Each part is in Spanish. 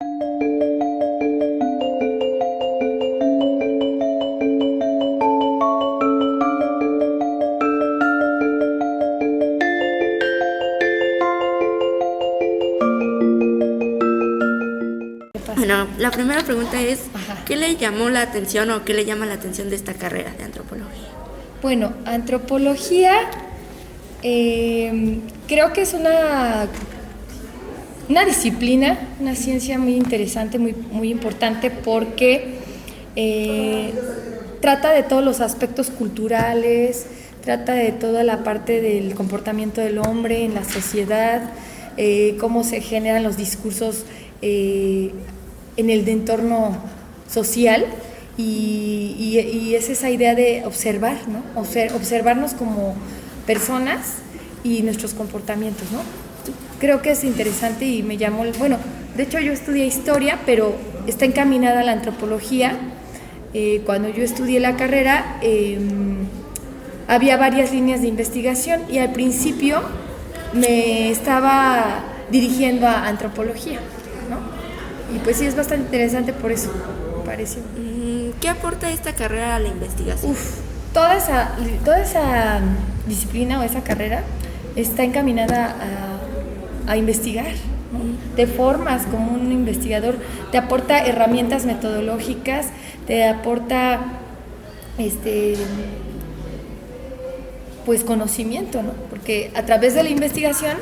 Bueno, la primera pregunta es, Ajá. ¿qué le llamó la atención o qué le llama la atención de esta carrera de antropología? Bueno, antropología creo que es una disciplina, una ciencia muy interesante, muy importante, porque trata de todos los aspectos culturales, trata de toda la parte del comportamiento del hombre en la sociedad, cómo se generan los discursos en el entorno social, y es esa idea de observar, ¿no? Observarnos como personas y nuestros comportamientos, ¿no? Creo que es interesante y me llamó, bueno, de hecho yo estudié historia, pero está encaminada a la antropología. Cuando yo estudié la carrera, había varias líneas de investigación y al principio me estaba dirigiendo a antropología, ¿no? Y pues sí, es bastante interesante por eso, me pareció. ¿Qué aporta esta carrera a la investigación? Toda esa disciplina o esa carrera está encaminada a investigar, ¿no? Te formas como un investigador, te aporta herramientas metodológicas, te aporta pues conocimiento, ¿no? Porque a través de la investigación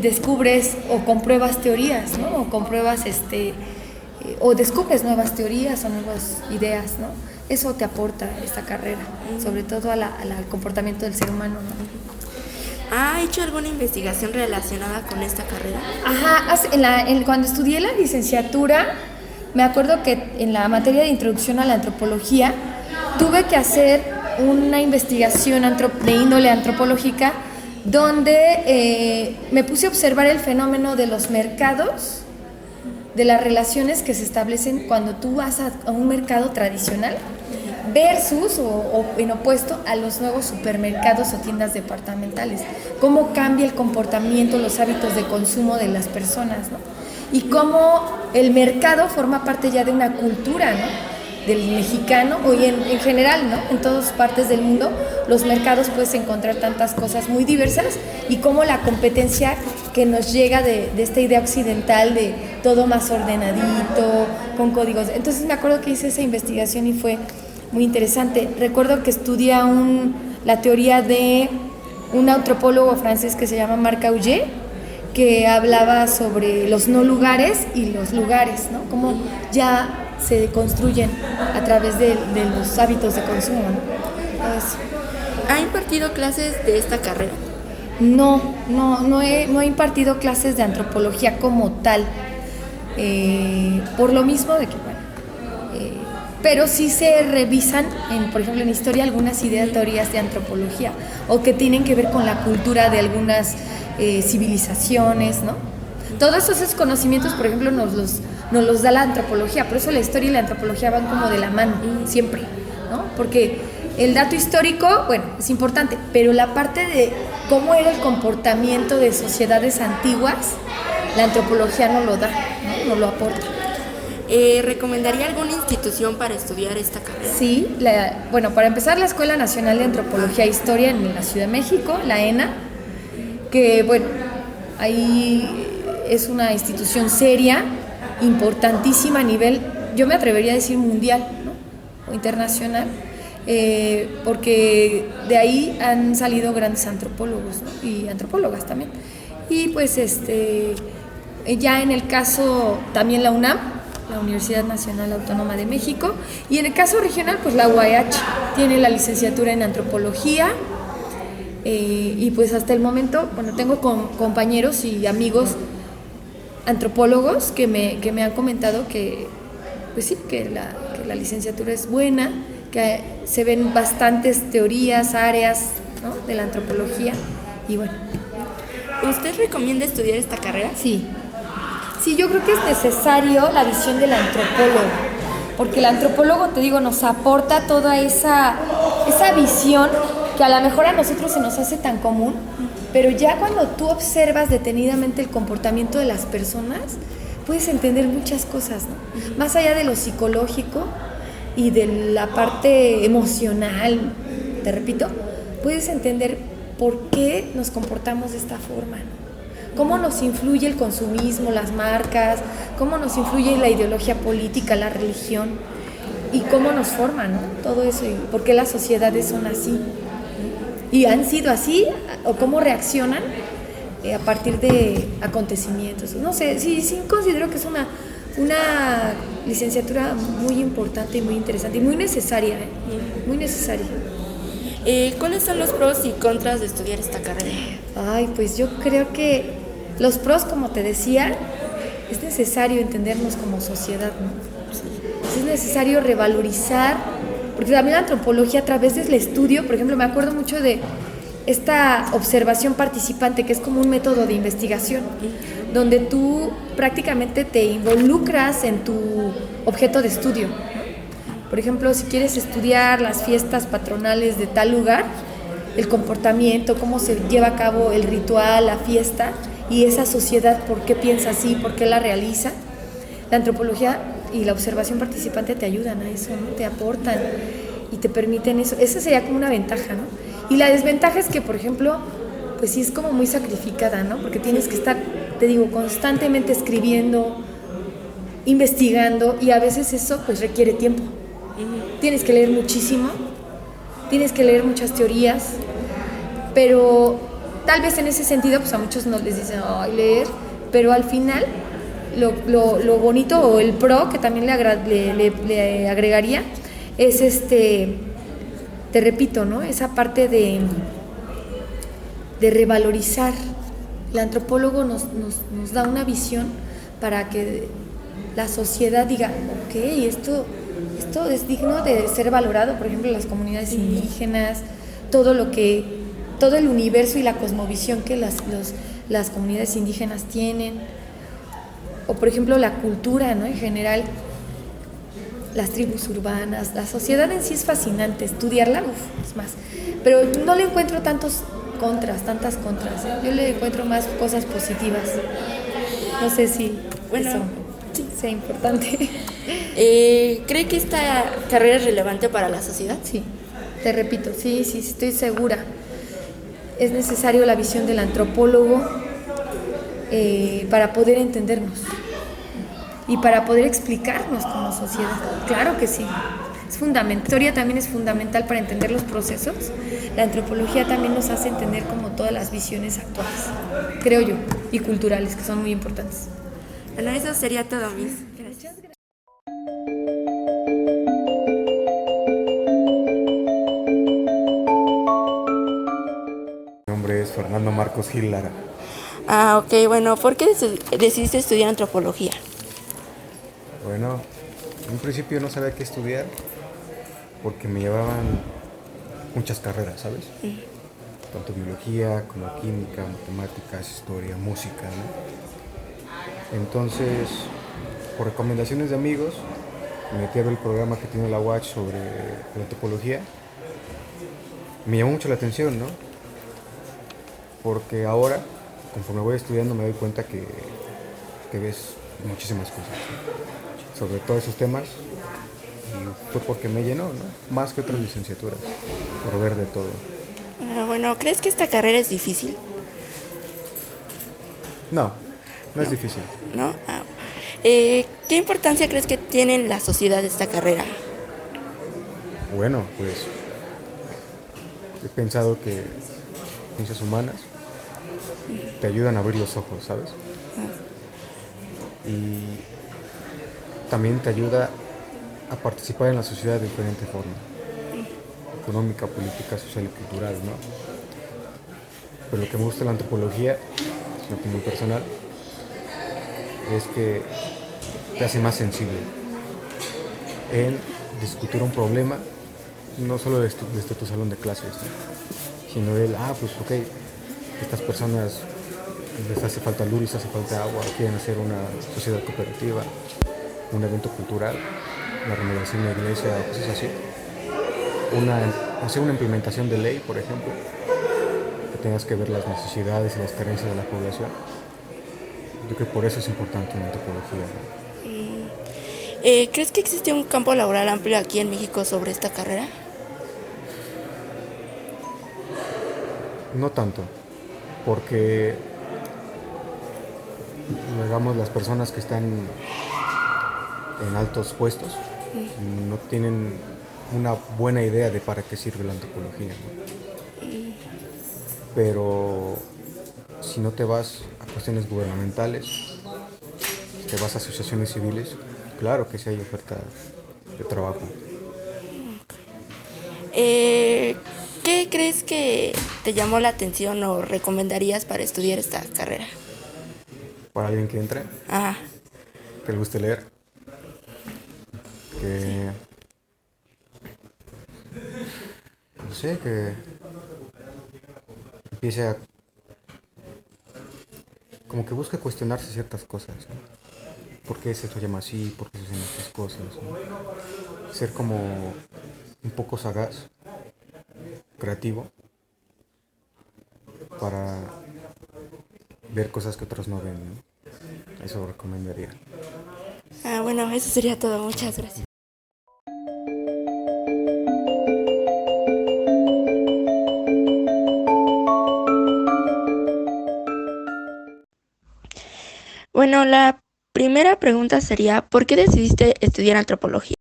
descubres o compruebas teorías, ¿no? O compruebas o descubres nuevas teorías o nuevas ideas, ¿no? Eso te aporta esta carrera, sobre todo al comportamiento del ser humano, ¿no? ¿Ha hecho alguna investigación relacionada con esta carrera? Ajá, cuando estudié la licenciatura, me acuerdo que en la materia de introducción a la antropología tuve que hacer una investigación de índole antropológica donde me puse a observar el fenómeno de los mercados, de las relaciones que se establecen cuando tú vas a un mercado tradicional versus o en opuesto a los nuevos supermercados o tiendas departamentales. Cómo cambia el comportamiento, los hábitos de consumo de las personas, ¿no? Y cómo el mercado forma parte ya de una cultura, ¿no? Del mexicano, y en general, ¿no? En todas partes del mundo, los mercados puedes encontrar tantas cosas muy diversas, y cómo la competencia que nos llega de esta idea occidental de todo más ordenadito, con códigos. Entonces me acuerdo que hice esa investigación y fue muy interesante. Recuerdo que estudié la teoría de un antropólogo francés que se llama Marc Augé, que hablaba sobre los no lugares y los lugares, ¿no? Cómo ya se construyen a través de los hábitos de consumo, ¿no? Eso. ¿Ha impartido clases de esta carrera? No he impartido clases de antropología como tal, por lo mismo de que, pero sí se revisan, por ejemplo en historia, algunas teorías de antropología, o que tienen que ver con la cultura de algunas civilizaciones, ¿no? Todos esos conocimientos, por ejemplo, nos los da la antropología, por eso la historia y la antropología van como de la mano, siempre, ¿no? Porque el dato histórico, bueno, es importante, pero la parte de cómo era el comportamiento de sociedades antiguas, la antropología no lo da, no lo aporta. ¿Recomendaría alguna institución para estudiar esta carrera? Sí, bueno, para empezar, la Escuela Nacional de Antropología e Historia en la Ciudad de México, la ENA, que, bueno, ahí es una institución seria, importantísima a nivel, yo me atrevería a decir mundial, ¿no? O internacional, porque de ahí han salido grandes antropólogos, ¿no? Y antropólogas también. Y pues ya en el caso también la UNAM, la Universidad Nacional Autónoma de México, y en el caso regional pues la UAH tiene la licenciatura en antropología, y pues hasta el momento, bueno, tengo compañeros y amigos antropólogos que me han comentado que pues sí, que la licenciatura es buena, que se ven bastantes teorías, áreas, ¿no? De la antropología, y bueno. ¿Usted recomienda estudiar esta carrera? Sí, yo creo que es necesario la visión del antropólogo, porque el antropólogo, te digo, nos aporta toda esa visión que a lo mejor a nosotros se nos hace tan común, pero ya cuando tú observas detenidamente el comportamiento de las personas, puedes entender muchas cosas, ¿no? Más allá de lo psicológico y de la parte emocional, te repito, puedes entender por qué nos comportamos de esta forma, ¿no? Cómo nos influye el consumismo, las marcas, cómo nos influye la ideología política, la religión y cómo nos forman, ¿no? Todo eso, y por qué las sociedades son así y han sido así o cómo reaccionan a partir de acontecimientos. No sé, sí considero que es una licenciatura muy importante y muy interesante y muy necesaria, muy necesaria. ¿Cuáles son los pros y contras de estudiar esta carrera? Ay, pues yo creo que los pros, como te decía, es necesario entendernos como sociedad, ¿no? Sí. Es necesario revalorizar, porque también la antropología a través del estudio, por ejemplo, me acuerdo mucho de esta observación participante, que es como un método de investigación, donde tú prácticamente te involucras en tu objeto de estudio. Por ejemplo, si quieres estudiar las fiestas patronales de tal lugar, el comportamiento, cómo se lleva a cabo el ritual, la fiesta, y esa sociedad, por qué piensa así, por qué la realiza, la antropología y la observación participante te ayudan a eso, ¿no? Te aportan y te permiten eso. Esa sería como una ventaja, ¿no? Y la desventaja es que, por ejemplo, pues sí es como muy sacrificada, ¿no? Porque tienes que estar, te digo, constantemente escribiendo, investigando, y a veces eso pues requiere tiempo. Tienes que leer muchísimo, tienes que leer muchas teorías, pero tal vez en ese sentido pues a muchos no les dicen, ay, leer, pero al final lo bonito o el pro que también le agregaría es te repito, ¿no? Esa parte de revalorizar. El antropólogo nos da una visión para que la sociedad diga, ok, esto es digno de ser valorado, por ejemplo, las comunidades indígenas, todo el universo y la cosmovisión que las comunidades indígenas tienen, o por ejemplo la cultura, ¿no? En general, las tribus urbanas, la sociedad en sí es fascinante, estudiarla, es más, pero no le encuentro tantas contras, yo le encuentro más cosas positivas. No sé si eso sea importante. ¿Cree que esta carrera es relevante para la sociedad? Sí, te repito, sí, estoy segura. Es necesario la visión del antropólogo para poder entendernos y para poder explicarnos como sociedad. Claro que sí, es fundamental. La historia también es fundamental para entender los procesos. La antropología también nos hace entender como todas las visiones actuales, creo yo, y culturales, que son muy importantes. Bueno, eso sería todo, Miss. Gracias. Mi nombre es Fernando Marcos Gil Lara. Ok, bueno, ¿por qué decidiste estudiar antropología? Bueno, en un principio no sabía qué estudiar porque me llevaban muchas carreras, ¿sabes? Tanto biología como química, matemáticas, historia, música, ¿no? Entonces, por recomendaciones de amigos, me metí a ver el programa que tiene la UACH sobre la antropología. Me llamó mucho la atención, ¿no? Porque ahora, conforme voy estudiando, me doy cuenta que ves muchísimas cosas, ¿no? Sobre todos esos temas, y fue porque me llenó, ¿no? Más que otras licenciaturas, por ver de todo. Bueno, ¿crees que esta carrera es difícil? No es difícil. ¿No? ¿Qué importancia crees que tiene en la sociedad esta carrera? Bueno, pues he pensado que ciencias humanas te ayudan a abrir los ojos, ¿sabes? Y también te ayuda a participar en la sociedad de diferente forma, económica, política, social y cultural, ¿no? Pero lo que me gusta de la antropología, es una opinión personal, es que te hace más sensible en discutir un problema, no solo desde tu salón de clases, ¿no? Sino pues ok, estas personas les hace falta luz, les hace falta agua, quieren hacer una sociedad cooperativa, un evento cultural, la renovación de la iglesia, cosas así. Hacer una implementación de ley, por ejemplo, que tengas que ver las necesidades y las carencias de la población. Yo creo que por eso es importante la antropología, ¿no? ¿Crees que existe un campo laboral amplio aquí en México sobre esta carrera? No tanto, porque digamos las personas que están en altos puestos no tienen una buena idea de para qué sirve la antropología, ¿no? Pero si no te vas a cuestiones gubernamentales, si te vas a asociaciones civiles, claro que sí hay oferta de trabajo. Eh, ¿Qué crees que te llamó la atención o recomendarías para estudiar esta carrera? Para alguien que entre, Ah, que le guste leer, que, no sé, que empiece a, como que busque cuestionarse ciertas cosas, ¿no? ¿Por qué se llama así? ¿Por qué se hacen estas cosas? ¿No? Ser como un poco sagaz, creativo, para ver cosas que otros no ven, ¿no? Eso recomendaría. bueno, eso sería todo. Muchas gracias. Bueno, la primera pregunta sería, ¿por qué decidiste estudiar antropología?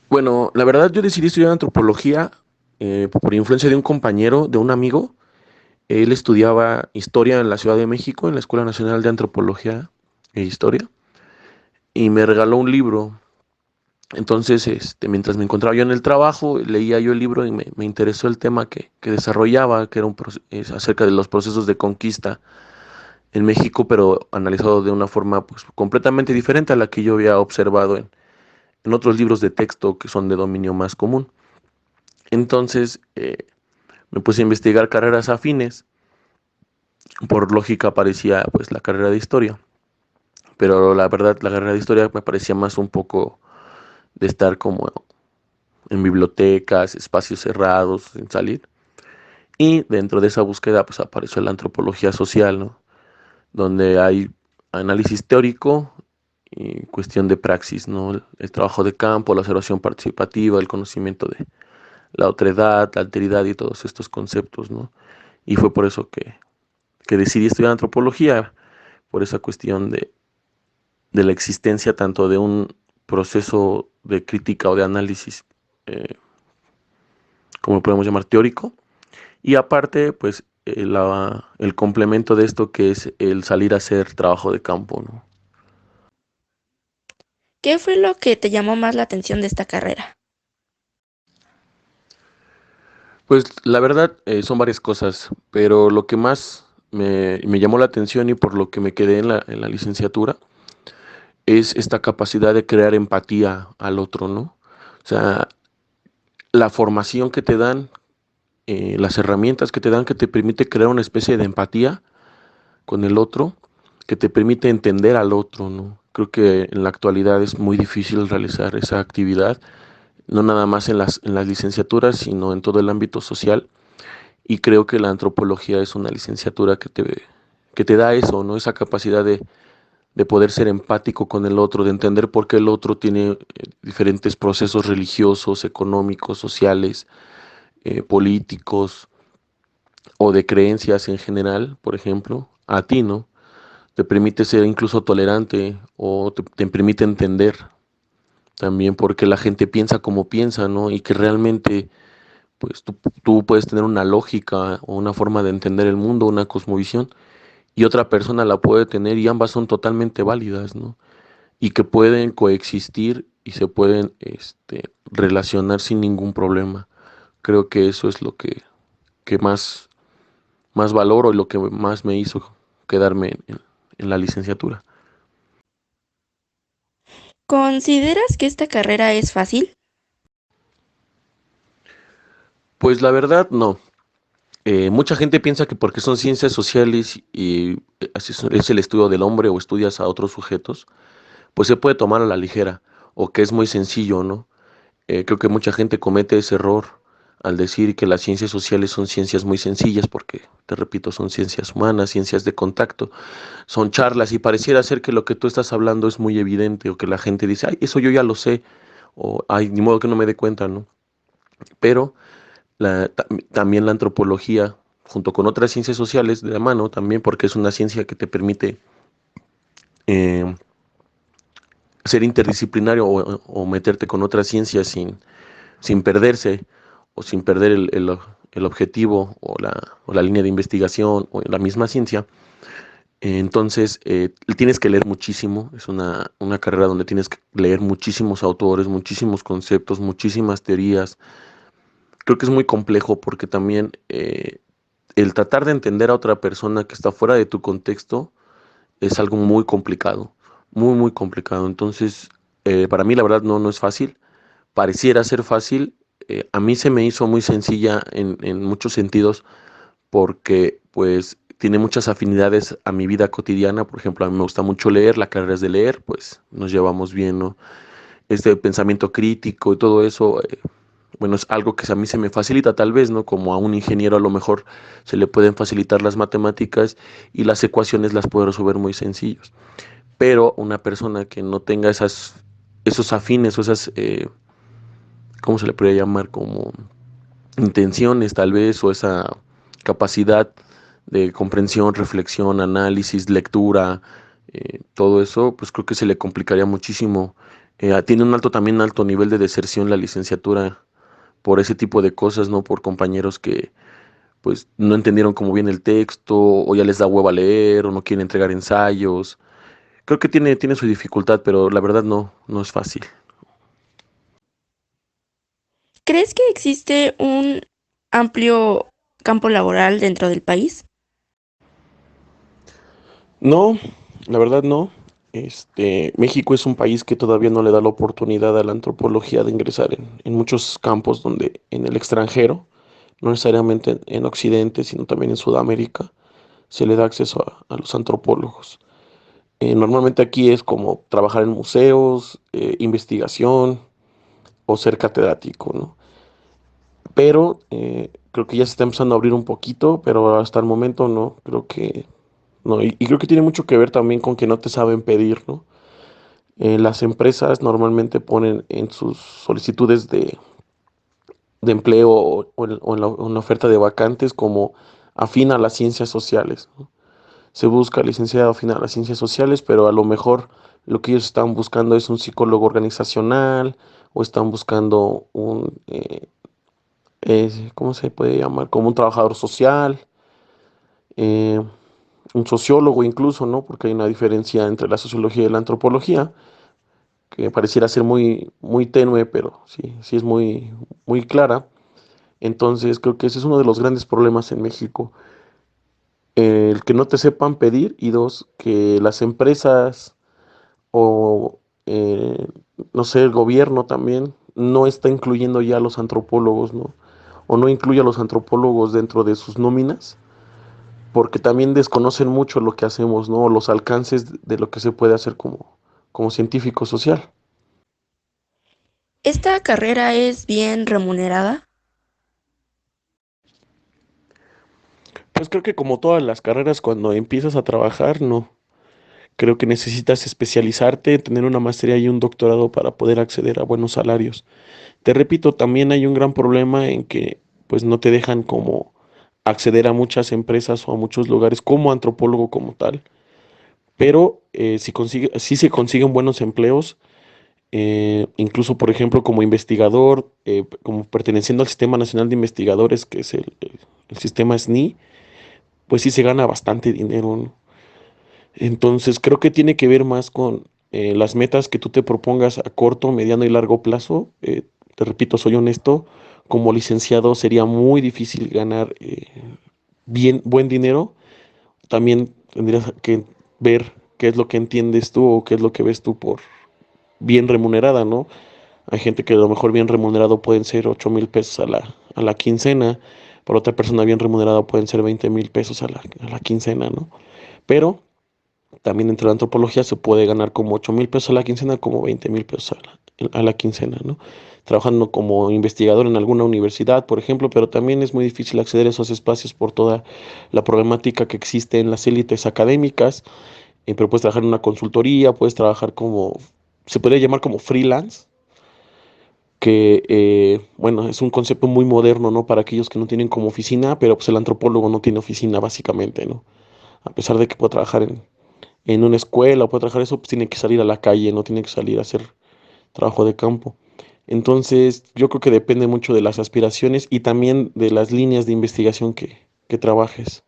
Bueno, la verdad yo decidí estudiar antropología por influencia de un compañero, de un amigo. Él estudiaba historia en la Ciudad de México, en la Escuela Nacional de Antropología e Historia, y me regaló un libro. Entonces, mientras me encontraba yo en el trabajo, leía yo el libro y me interesó el tema que desarrollaba, que era es acerca de los procesos de conquista en México, pero analizado de una forma pues, completamente diferente a la que yo había observado en otros libros de texto que son de dominio más común. Entonces, me puse a investigar carreras afines. Por lógica aparecía pues la carrera de historia, pero la verdad la carrera de historia me parecía más un poco de estar como en bibliotecas, espacios cerrados, sin salir. Y dentro de esa búsqueda pues apareció la antropología social, ¿no? Donde hay análisis teórico y cuestión de praxis, ¿no? El trabajo de campo, la observación participativa, el conocimiento de la otredad, la alteridad y todos estos conceptos, ¿no? Y fue por eso que decidí estudiar antropología, por esa cuestión de la existencia tanto de un proceso de crítica o de análisis, eh, como lo podemos llamar teórico, y aparte, pues, el complemento de esto que es el salir a hacer trabajo de campo, ¿no? ¿Qué fue lo que te llamó más la atención de esta carrera? Pues la verdad son varias cosas, pero lo que más me llamó la atención y por lo que me quedé en la licenciatura es esta capacidad de crear empatía al otro, ¿no? O sea, la formación que te dan, las herramientas que te dan que te permite crear una especie de empatía con el otro, que te permite entender al otro, ¿no? Creo que en la actualidad es muy difícil realizar esa actividad, no nada más en las licenciaturas, sino en todo el ámbito social. Y creo que la antropología es una licenciatura que te da eso, ¿no? Esa capacidad de poder ser empático con el otro, de entender por qué el otro tiene diferentes procesos religiosos, económicos, sociales, políticos o de creencias en general, por ejemplo, a ti, ¿no? Te permite ser incluso tolerante o te permite entender también por qué la gente piensa como piensa, ¿no? Y que realmente, pues tú puedes tener una lógica o una forma de entender el mundo, una cosmovisión, y otra persona la puede tener y ambas son totalmente válidas, ¿no? Y que pueden coexistir y se pueden relacionar sin ningún problema. Creo que eso es lo que más valoro y lo que más me hizo quedarme en la licenciatura. ¿Consideras que esta carrera es fácil? Pues la verdad, no. Mucha gente piensa que porque son ciencias sociales y así es el estudio del hombre o estudias a otros sujetos, pues se puede tomar a la ligera o que es muy sencillo, ¿no? Creo que mucha gente comete ese error al decir que las ciencias sociales son ciencias muy sencillas, porque, te repito, son ciencias humanas, ciencias de contacto, son charlas y pareciera ser que lo que tú estás hablando es muy evidente o que la gente dice, ay, eso yo ya lo sé, o ay, ni modo que no me dé cuenta, ¿no? Pero también la antropología, junto con otras ciencias sociales de la mano, también porque es una ciencia que te permite eh, ser interdisciplinario o meterte con otras ciencias sin perderse o sin perder el objetivo o la línea de investigación o la misma ciencia. Entonces, tienes que leer muchísimo, es una carrera donde tienes que leer muchísimos autores, muchísimos conceptos, muchísimas teorías. Creo que es muy complejo porque también el tratar de entender a otra persona que está fuera de tu contexto es algo muy complicado, muy, muy complicado. Entonces, para mí la verdad no es fácil, pareciera ser fácil, a mí se me hizo muy sencilla en muchos sentidos porque pues tiene muchas afinidades a mi vida cotidiana. Por ejemplo, a mí me gusta mucho leer, la carrera es de leer, pues nos llevamos bien, ¿no? Este pensamiento crítico y todo eso, bueno, es algo que a mí se me facilita tal vez, ¿no? Como a un ingeniero a lo mejor se le pueden facilitar las matemáticas y las ecuaciones las puede resolver muy sencillos. Pero una persona que no tenga esos afines o esas, ¿cómo se le podría llamar? Como intenciones tal vez o esa capacidad de comprensión, reflexión, análisis, lectura, todo eso, pues creo que se le complicaría muchísimo. Tiene un también alto nivel de deserción la licenciatura por ese tipo de cosas, ¿no? Por compañeros que pues no entendieron cómo viene el texto o ya les da hueva leer o no quieren entregar ensayos. Creo que tiene su dificultad, pero la verdad no es fácil. ¿Crees que existe un amplio campo laboral dentro del país? No, la verdad no. México es un país que todavía no le da la oportunidad a la antropología de ingresar en muchos campos donde en el extranjero, no necesariamente en Occidente, sino también en Sudamérica, se le da acceso a los antropólogos. Normalmente aquí es como trabajar en museos, investigación o ser catedrático, ¿no? Pero creo que ya se está empezando a abrir un poquito, pero hasta el momento no, creo que no. Y creo que tiene mucho que ver también con que no te saben pedir, ¿no? Las empresas normalmente ponen en sus solicitudes de empleo o en la oferta de vacantes como afín a las ciencias sociales, ¿no? Se busca licenciado afín a las ciencias sociales, pero a lo mejor lo que ellos están buscando es un psicólogo organizacional o están buscando ¿cómo se puede llamar? Como un trabajador social, eh, un sociólogo incluso, ¿no? Porque hay una diferencia entre la sociología y la antropología, que pareciera ser muy, muy tenue, pero sí, sí es muy, muy clara. Entonces creo que ese es uno de los grandes problemas en México. El que no te sepan pedir y dos, que las empresas o, no sé, el gobierno también no está incluyendo ya a los antropólogos, ¿no? O no incluye a los antropólogos dentro de sus nóminas, porque también desconocen mucho lo que hacemos, ¿no? Los alcances de lo que se puede hacer como científico social. ¿Esta carrera es bien remunerada? Pues creo que como todas las carreras, cuando empiezas a trabajar, no. Creo que necesitas especializarte, tener una maestría y un doctorado para poder acceder a buenos salarios. Te repito, también hay un gran problema en que pues no te dejan como acceder a muchas empresas o a muchos lugares como antropólogo como tal. Pero sí se consiguen buenos empleos, incluso por ejemplo como investigador, como perteneciendo al Sistema Nacional de Investigadores, que es el sistema SNI, pues sí se gana bastante dinero, ¿no? Entonces creo que tiene que ver más con las metas que tú te propongas a corto, mediano y largo plazo. Te repito, soy honesto, como licenciado sería muy difícil ganar buen dinero. También tendrías que ver qué es lo que entiendes tú o qué es lo que ves tú por bien remunerada, ¿no? Hay gente que a lo mejor bien remunerado pueden ser 8,000 pesos a la quincena, por otra persona bien remunerada pueden ser 20,000 pesos a la quincena, ¿no? Pero también entre la antropología se puede ganar como 8,000 pesos a la quincena, como 20,000 pesos a la quincena, ¿no? Trabajando como investigador en alguna universidad, por ejemplo, pero también es muy difícil acceder a esos espacios por toda la problemática que existe en las élites académicas, pero puedes trabajar en una consultoría, puedes trabajar como, se podría llamar como freelance, que, bueno, es un concepto muy moderno, ¿no? Para aquellos que no tienen como oficina, pero pues el antropólogo no tiene oficina, básicamente, ¿no? A pesar de que puede trabajar en una escuela o puede trabajar eso, pues tiene que salir a la calle, no tiene que salir a hacer trabajo de campo. Entonces, yo creo que depende mucho de las aspiraciones y también de las líneas de investigación que trabajes.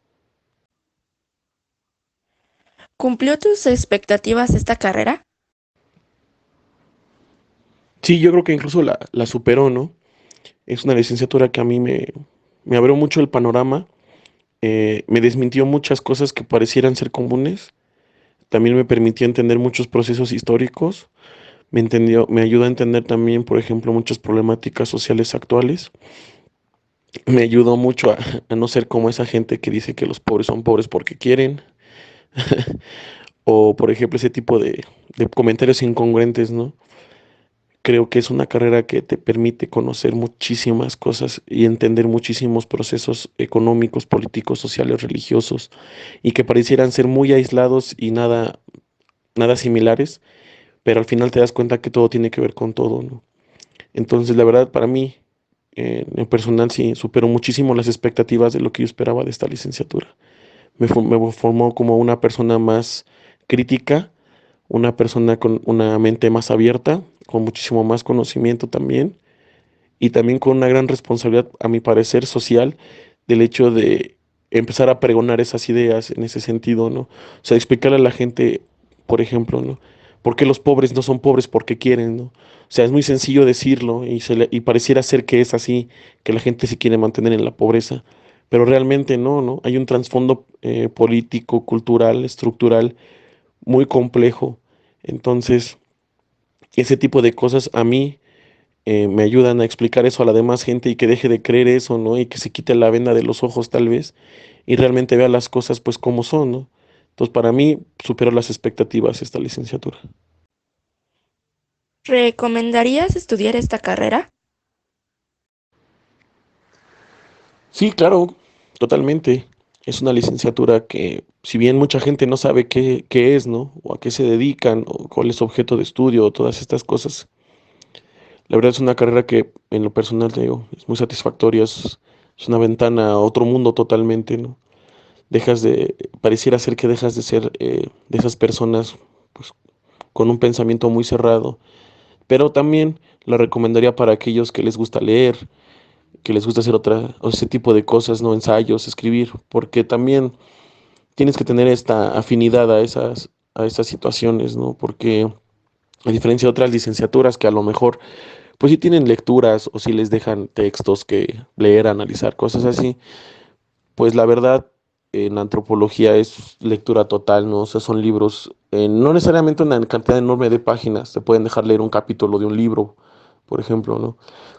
¿Cumplió tus expectativas esta carrera? Sí, yo creo que incluso la superó, ¿no? Es una licenciatura que a mí me abrió mucho el panorama, me desmintió muchas cosas que parecieran ser comunes, también me permitió entender muchos procesos históricos, me ayudó a entender también, por ejemplo, muchas problemáticas sociales actuales, me ayudó mucho a no ser como esa gente que dice que los pobres son pobres porque quieren, o por ejemplo ese tipo de comentarios incongruentes, ¿no? Creo que es una carrera que te permite conocer muchísimas cosas y entender muchísimos procesos económicos, políticos, sociales, religiosos, y que parecieran ser muy aislados y nada similares, pero al final te das cuenta que todo tiene que ver con todo, ¿no? Entonces, la verdad, para mí, en personal, sí, superó muchísimo las expectativas de lo que yo esperaba de esta licenciatura. Me formó como una persona más crítica, una persona con una mente más abierta, con muchísimo más conocimiento también, y también con una gran responsabilidad, a mi parecer, social, del hecho de empezar a pregonar esas ideas en ese sentido, ¿no? O sea, explicarle a la gente, por ejemplo, ¿no? ¿Por qué los pobres no son pobres porque quieren, ¿no? O sea, es muy sencillo decirlo y pareciera ser que es así, que la gente se quiere mantener en la pobreza, pero realmente no, ¿no? Hay un trasfondo político, cultural, estructural muy complejo. Entonces, ese tipo de cosas a mí me ayudan a explicar eso a la demás gente y que deje de creer eso, ¿no? Y que se quite la venda de los ojos tal vez y realmente vea las cosas pues como son, ¿no? Entonces, para mí superó las expectativas esta licenciatura. ¿Recomendarías estudiar esta carrera? Sí, claro, totalmente. Es una licenciatura que, si bien mucha gente no sabe qué es, ¿no? O a qué se dedican, o cuál es su objeto de estudio, o todas estas cosas, la verdad es una carrera que en lo personal te digo, es muy satisfactoria, es una ventana a otro mundo totalmente, ¿no? Pareciera ser que dejas de ser de esas personas pues, con un pensamiento muy cerrado, pero también la recomendaría para aquellos que les gusta leer, que les gusta hacer o ese tipo de cosas, ¿no? Ensayos, escribir, porque también tienes que tener esta afinidad a esas situaciones, ¿no? Porque a diferencia de otras licenciaturas que a lo mejor pues sí tienen lecturas o sí les dejan textos que leer, analizar, cosas así, pues la verdad en antropología es lectura total, ¿no? O sea, son libros, no necesariamente una cantidad enorme de páginas, te pueden dejar leer un capítulo de un libro, por ejemplo, ¿no?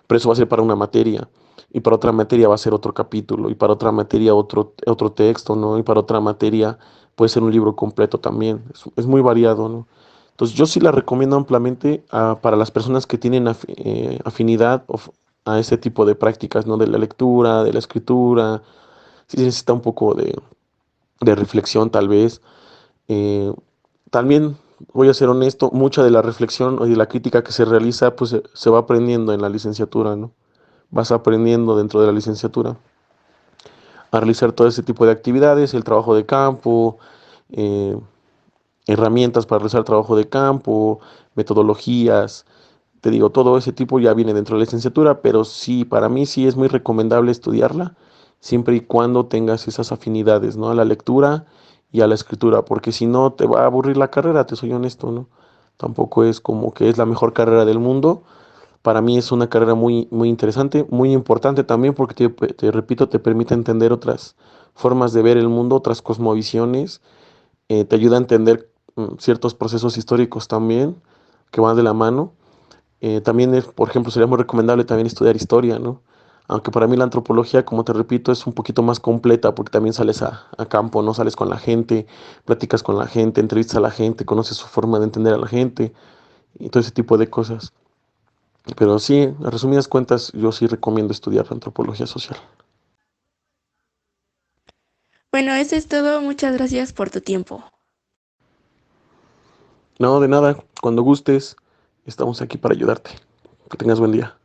Pero eso va a ser para una materia, y para otra materia va a ser otro capítulo, y para otra materia otro texto, ¿no? Y para otra materia puede ser un libro completo también, es muy variado, ¿no? Entonces yo sí la recomiendo ampliamente para las personas que tienen afinidad a ese tipo de prácticas, ¿no? De la lectura, de la escritura, sí necesita un poco de reflexión tal vez. Eh, También, voy a ser honesto, mucha de la reflexión y de la crítica que se realiza, pues se va aprendiendo en la licenciatura, ¿no? Vas aprendiendo dentro de la licenciatura a realizar todo ese tipo de actividades, el trabajo de campo, eh, herramientas para realizar trabajo de campo, metodologías. Te digo, todo ese tipo ya viene dentro de la licenciatura, pero sí, para mí sí es muy recomendable estudiarla, siempre y cuando tengas esas afinidades, ¿no? A la lectura y a la escritura, porque si no te va a aburrir la carrera, te soy honesto, ¿no? Tampoco es como que es la mejor carrera del mundo. Para mí es una carrera muy, muy interesante, muy importante también porque te repito, te permite entender otras formas de ver el mundo, otras cosmovisiones, te ayuda a entender ciertos procesos históricos también que van de la mano. También, por ejemplo, sería muy recomendable también estudiar historia, ¿no? Aunque para mí la antropología, como te repito, es un poquito más completa porque también sales a campo, ¿no? Sales con la gente, platicas con la gente, entrevistas a la gente, conoces su forma de entender a la gente y todo ese tipo de cosas. Pero sí, a resumidas cuentas, yo sí recomiendo estudiar antropología social. Bueno, eso es todo. Muchas gracias por tu tiempo. No, de nada, cuando gustes, estamos aquí para ayudarte. Que tengas buen día.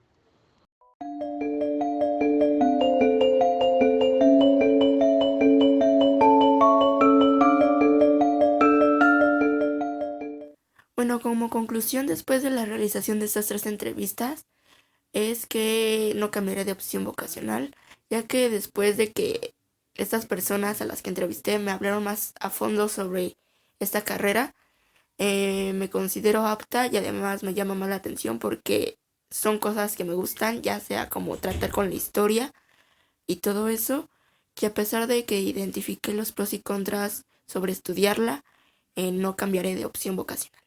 Bueno, como conclusión después de la realización de estas 3 entrevistas, es que no cambiaré de opción vocacional, ya que después de que estas personas a las que entrevisté me hablaron más a fondo sobre esta carrera, me considero apta y además me llama más la atención porque son cosas que me gustan, ya sea como tratar con la historia y todo eso, que a pesar de que identifique los pros y contras sobre estudiarla, no cambiaré de opción vocacional.